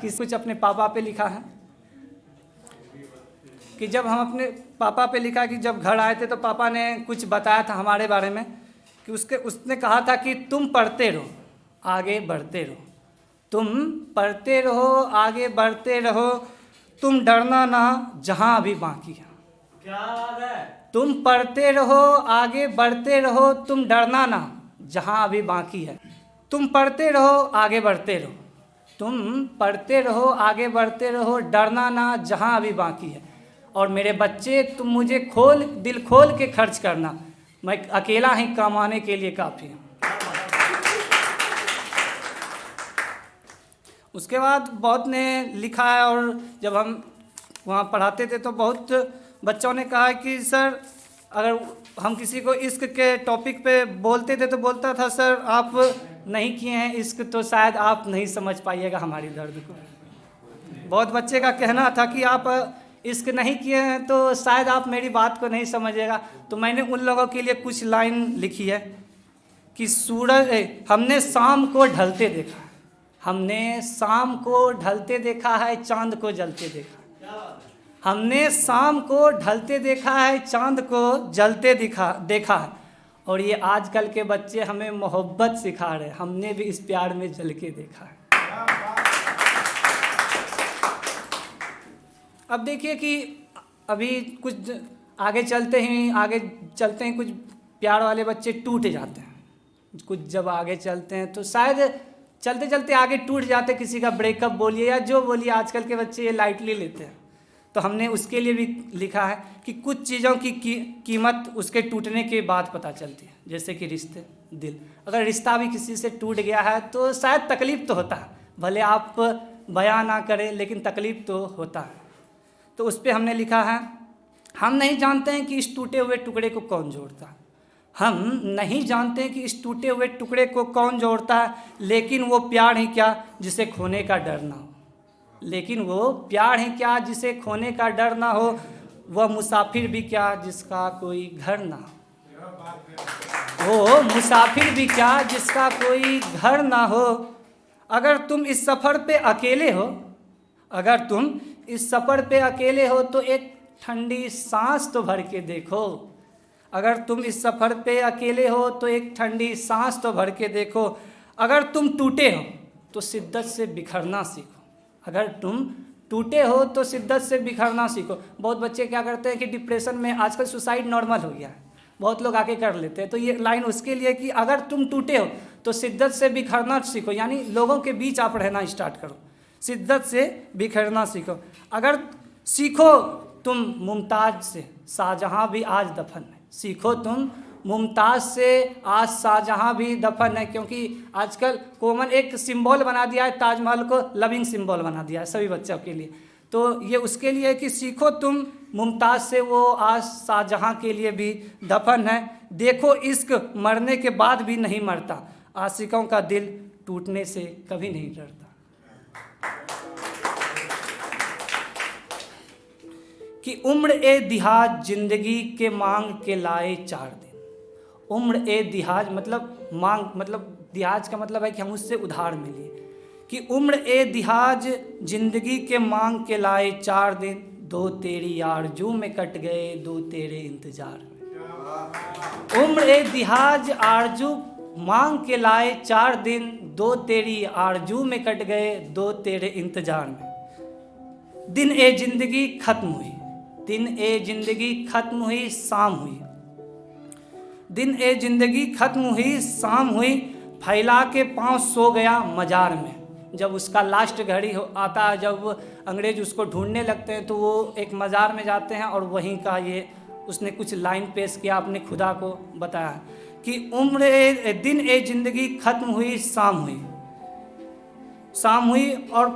कुछ अपने पापा पे लिखा है कि जब हम अपने पापा पे लिखा कि जब घर आए थे तो पापा ने कुछ बताया था हमारे बारे में कि उसने कहा था कि तुम पढ़ते रहो, आगे बढ़ते रहो, तुम पढ़ते रहो, आगे बढ़ते रहो, तुम डरना ना जहाँ अभी बाकी है। क्या बात है। तुम पढ़ते रहो, आगे बढ़ते रहो, तुम डरना ना जहाँ अभी बाकी है। तुम पढ़ते रहो, आगे बढ़ते रहो, तुम पढ़ते रहो, आगे बढ़ते रहो, डरना ना जहाँ अभी बाकी है। और मेरे बच्चे तुम मुझे दिल खोल के खर्च करना, मैं अकेला ही कमाने के लिए काफ़ी हूँ। उसके बाद बहुत ने लिखा है, और जब हम वहाँ पढ़ाते थे तो बहुत बच्चों ने कहा कि सर अगर हम किसी को इश्क के टॉपिक पे बोलते थे तो बोलता था सर आप नहीं किए हैं इश्क तो शायद आप नहीं समझ पाइएगा हमारी दर्द को। बहुत बच्चे का कहना था कि आप इश्क नहीं किए हैं तो शायद आप मेरी बात को नहीं समझिएगा। तो मैंने उन लोगों के लिए कुछ लाइन लिखी है कि हमने शाम को ढलते देखा, हमने शाम को ढलते देखा है, चांद को जलते देखा। हमने शाम को ढलते देखा है, चांद को जलते देखा है। और ये आजकल के बच्चे हमें मोहब्बत सिखा रहे हैं, हमने भी इस प्यार में जल के देखा है। अब देखिए कि अभी कुछ आगे चलते हैं कुछ प्यार वाले बच्चे टूट जाते हैं, कुछ जब आगे चलते हैं तो शायद चलते चलते आगे टूट जाते, किसी का ब्रेकअप बोलिए या जो बोलिए, आजकल के बच्चे ये लाइटली लेते हैं। तो हमने उसके लिए भी लिखा है कि कुछ चीज़ों की कीमत उसके टूटने के बाद पता चलती है, जैसे कि रिश्ते, दिल। अगर रिश्ता भी किसी से टूट गया है तो शायद तकलीफ़ तो होता है, भले आप बयां ना करें लेकिन तकलीफ़ तो होता है। तो उस पर हमने लिखा है, हम नहीं जानते हैं कि इस टूटे हुए टुकड़े को कौन जोड़ता है, हम नहीं जानते हैं कि इस टूटे हुए टुकड़े को कौन जोड़ता है, लेकिन वो प्यार ही क्या जिसे खोने का डर ना हो, लेकिन वो प्यार ही क्या जिसे खोने का डर ना हो, वह मुसाफिर भी क्या जिसका कोई घर ना हो, वो मुसाफिर भी क्या जिसका कोई घर ना हो। अगर तुम इस सफ़र पे अकेले हो, अगर तुम इस सफ़र पे अकेले हो तो एक ठंडी सांस तो भर के देखो, अगर तुम इस सफ़र पे अकेले हो तो एक ठंडी सांस तो भर के देखो। अगर तुम टूटे हो तो शिद्दत से बिखरना सीखो, अगर तुम टूटे हो तो शिद्दत से बिखरना सीखो। बहुत बच्चे क्या करते हैं कि डिप्रेशन में, आजकल सुसाइड नॉर्मल हो गया है, बहुत लोग आके कर लेते हैं। तो ये लाइन उसके लिए कि अगर तुम टूटे हो तो शिद्दत से बिखरना सीखो, यानी लोगों के बीच आप रहना स्टार्ट करो, शिद्दत से बिखरना सीखो। अगर सीखो तुम मुमताज़ से, शाहजहाँ भी आज दफन है, सीखो तुम मुमताज़ से, आज शाहजहाँ भी दफन है। क्योंकि आजकल कॉमन एक सिंबल बना दिया है, ताजमहल को लविंग सिंबल बना दिया है सभी बच्चों के लिए। तो ये उसके लिए कि सीखो तुम मुमताज़ से, वो आज शाहजहाँ के लिए भी दफन है। देखो इश्क मरने के बाद भी नहीं मरता, आशिकों का दिल टूटने से कभी नहीं डरता। कि उम्र ए दिहाज जिंदगी के मांग के लाए 4 दिन, उम्र ए दिहाज मतलब मांग, मतलब दिहाज का मतलब है कि हम उससे उधार मिलिए। कि उम्र ए दिहाज जिंदगी के मांग के लाए 4 दिन, 2 तेरी आरजू में कट गए, 2 तेरे इंतजार में। उम्र ए दिहाज आरजू मांग के लाए 4 दिन, 2 तेरी आरजू में कट गए, 2 तेरे इंतजार में। दिन ए जिंदगी खत्म हुई, दिन ए जिंदगी खत्म हुई, शाम हुई, दिन ए जिंदगी खत्म हुई, शाम हुई, फैला के पाँव सो गया मजार में। जब उसका लास्ट घड़ी आता है, जब अंग्रेज उसको ढूंढने लगते हैं तो वो एक मज़ार में जाते हैं और वहीं का ये उसने कुछ लाइन पेश किया, अपने खुदा को बताया कि दिन ए जिंदगी खत्म हुई, शाम हुई, शाम हुई और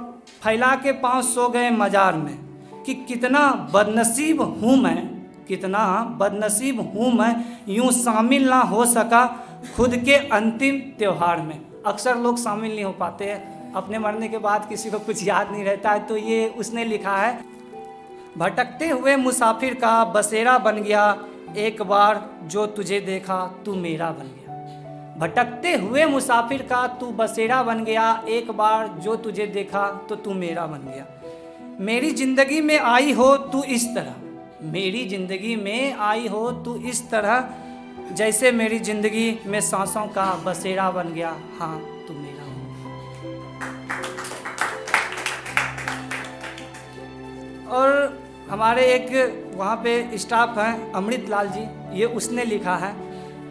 फैला के पाँव सो गए मज़ार में। कि कितना बदनसीब हूँ मैं, कितना बदनसीब हूँ मैं, यूँ शामिल ना हो सका खुद के अंतिम त्यौहार में। अक्सर लोग शामिल नहीं हो पाते हैं, अपने मरने के बाद किसी को कुछ याद नहीं रहता है। तो ये उसने लिखा है, भटकते हुए मुसाफिर का बसेरा बन गया, एक बार जो तुझे देखा तू मेरा बन गया। भटकते हुए मुसाफिर का तू बसेरा बन गया, एक बार जो तुझे देखा तो तू मेरा बन गया। मेरी ज़िंदगी में आई हो तू इस तरह, मेरी ज़िंदगी में आई हो तू इस तरह, जैसे मेरी ज़िंदगी में सांसों का बसेरा बन गया, हाँ तू मेरा हो। और हमारे एक वहाँ पे स्टाफ हैं अमृत लाल जी, ये उसने लिखा है,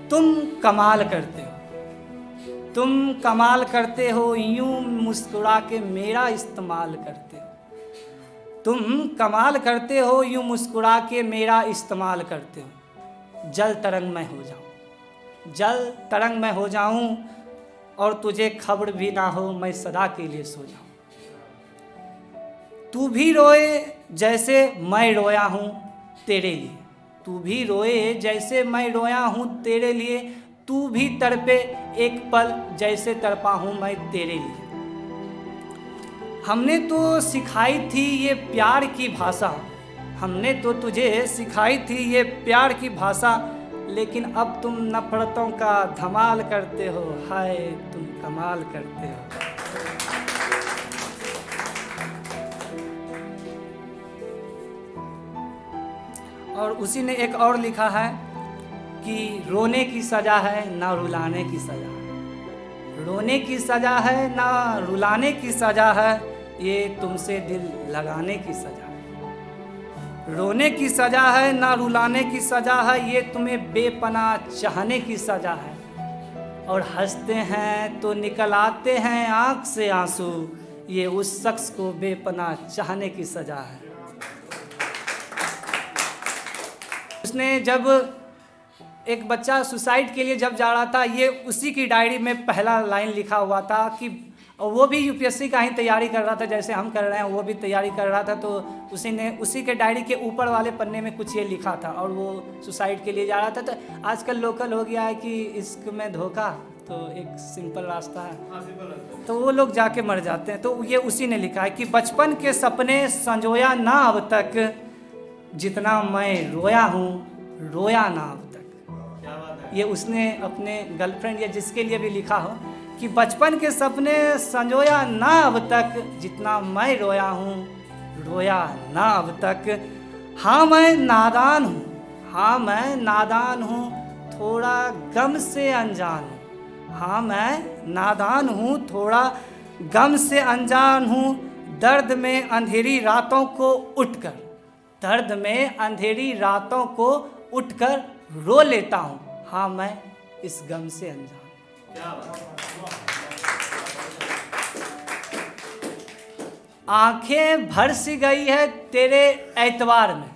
तुम कमाल करते हो, तुम कमाल करते हो, यूं मुस्कुरा के मेरा इस्तेमाल करते हो। तुम कमाल करते हो, यूं मुस्कुरा के मेरा इस्तेमाल करते हो। जल तरंग में हो जाऊं, जल तरंग में हो जाऊं, और तुझे खबर भी ना हो, मैं सदा के लिए सो जाऊं। तू भी रोए जैसे मैं रोया हूँ तेरे लिए, तू भी रोए जैसे मैं रोया हूँ तेरे लिए, तू भी तड़पे एक पल जैसे तड़पा हूँ मैं तेरे लिए। हमने तो सिखाई थी ये प्यार की भाषा, हमने तो तुझे सिखाई थी ये प्यार की भाषा, लेकिन अब तुम नफरतों का धमाल करते हो, हाय तुम कमाल करते हो। और उसी ने एक और लिखा है कि रोने की सज़ा है ना रुलाने की सज़ा है, रोने की सज़ा है ना रुलाने की सज़ा है, ये तुमसे दिल लगाने की सज़ा है। रोने की सज़ा है ना रुलाने की सज़ा है, ये तुम्हें बेपनाह चाहने की सज़ा है। और हंसते हैं तो निकल आते हैं आँख से आंसू, ये उस शख्स को बेपनाह चाहने की सज़ा है। उसने जब एक बच्चा सुसाइड के लिए जब जा रहा था, ये उसी की डायरी में पहला लाइन लिखा हुआ था कि वो भी यूपीएससी का ही तैयारी कर रहा था, जैसे हम कर रहे हैं वो भी तैयारी कर रहा था, तो उसी के डायरी के ऊपर वाले पन्ने में कुछ ये लिखा था, और वो सुसाइड के लिए जा रहा था। तो आजकल लोकल हो गया है कि इश्क में धोखा तो एक सिंपल रास्ता है, तो वो लोग जाके मर जाते हैं। तो ये उसी ने लिखा है कि बचपन के सपने संजोया ना अब तक, जितना मैं रोया हूँ रोया ना अब तक। ये उसने अपने गर्लफ्रेंड या जिसके लिए भी लिखा हो कि बचपन के सपने संजोया ना अब तक, जितना मैं रोया हूँ रोया ना अब तक। हाँ मैं नादान हूँ, हाँ मैं नादान हूँ, थोड़ा गम से अनजान हूँ। हाँ मैं नादान हूँ, थोड़ा गम से अनजान हूँ, दर्द में अंधेरी रातों को उठकर, दर्द में अंधेरी रातों को उठकर रो लेता हूँ। हाँ मैं इस गम से अनजान। आंखें भर सी गई है तेरे एतवार में,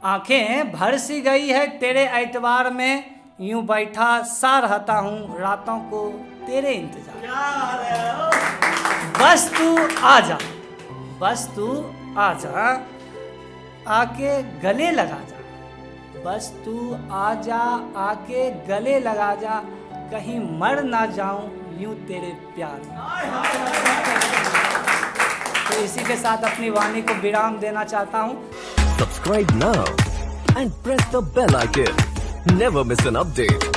आंखें भर सी गई है तेरे एतवार में, यूं बैठा सा रहता हूँ रातों को तेरे इंतजार। बस तू आ जा, बस तू आ जा, आके गले लगा जा, बस तू आ जा आके गले लगा जा, कहीं मर ना जाऊं यूं तेरे प्यार में। तो इसी के साथ अपनी वाणी को विराम देना चाहता हूं। Subscribe now and press the bell icon. Never miss an update.